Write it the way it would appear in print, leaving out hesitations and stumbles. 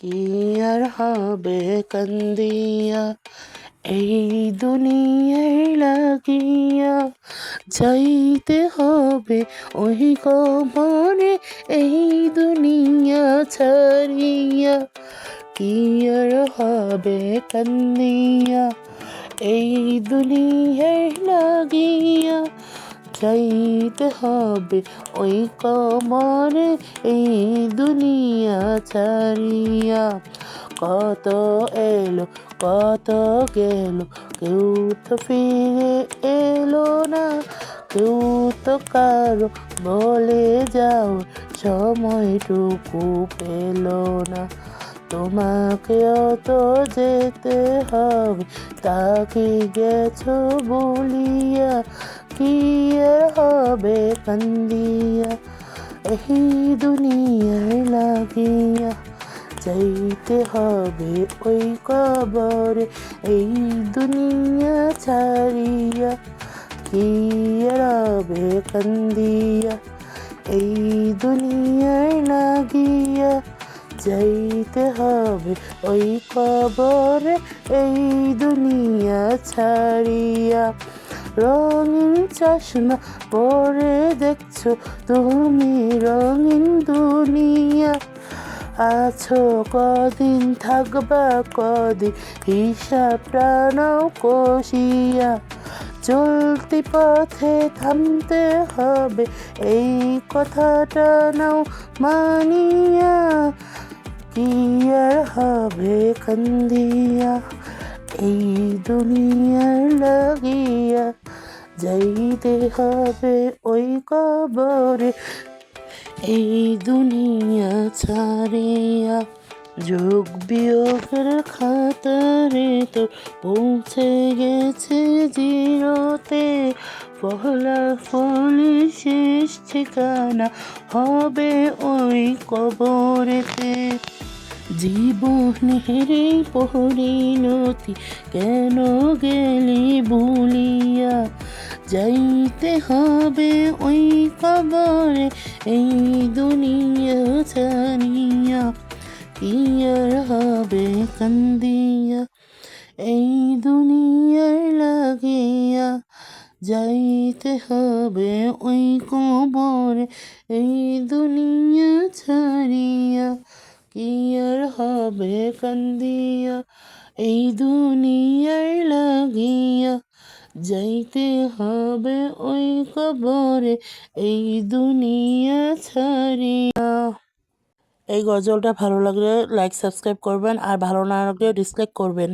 কি আর হবে কান্দিয়া এই দুনিয়ায় লাগিয়া, যাইতে হবে ওই কবরে এই দুনিয়া ছাড়িয়া। কি আর হবে কান্দিয়া এই দুনিয়ায় লাগিয়া, যাইতে হবে ওই কবরে এই দুনিয়া ছাড়িয়া। কত এলো কত গেল, কেউ তো ফিরে এলো না, কেউ তো কারো বলে যাও সময়টুকু পেল না। তোমাকেও তো যেতে হবে, তাকে গেছো বলিয়া, কি আর হবে কান্দিয়া এই দুনিয়ায় লাগিয়া। যাইতে হবে ওই কবরে এই দুনিয়া ছাড়িয়া। কি আর হবে কান্দিয়া এই দুনিয়ায় লাগিয়া, যাইতে হবে ওই কবরে এই দুনিয়া ছাড়িয়া। রঙিন চশমা পরে দেখছো তুমি রঙিন দুনিয়া, আছো কদিন থাকবা কদিন হিসাবটা নাও কষিয়া। চলতি পথে থামতে হবে এই কথাটা নাও মানিয়া। কি আর হবে কান্দিয়া এই দুনিয়ার লাগিয়া, যাইতে হবে ওই কবরে এই দুনিয়া ছাড়িয়া। যোগ বিয়োগের খাতারে তো পৌঁছে গেছে জিরোতে, ফলাফলের শেষ ঠিকানা হবে ওই কবরেতে। জীবনের এই পরিণতি কেন গেলি ভুলিয়া, যাইতে হবে ওই কবরে এই দুনিয়া ছাড়িয়া। কি আর হবে কান্দিয়া এই দুনিয়ার লাগিয়া, যাইতে হবে ওই কবরে এই দুনিয়া ছাড়িয়া। কি আর হবে কান্দিয়া এই দুনিয়ার লাগিয়া, যাইতে হবে ওই কবরে এই দুনিয়া ছাড়িয়া। এই গজলটা ভালো লাগলে লাইক সাবস্ক্রাইব করবেন, আর ভালো না লাগলে ডিসলাইক করবেন।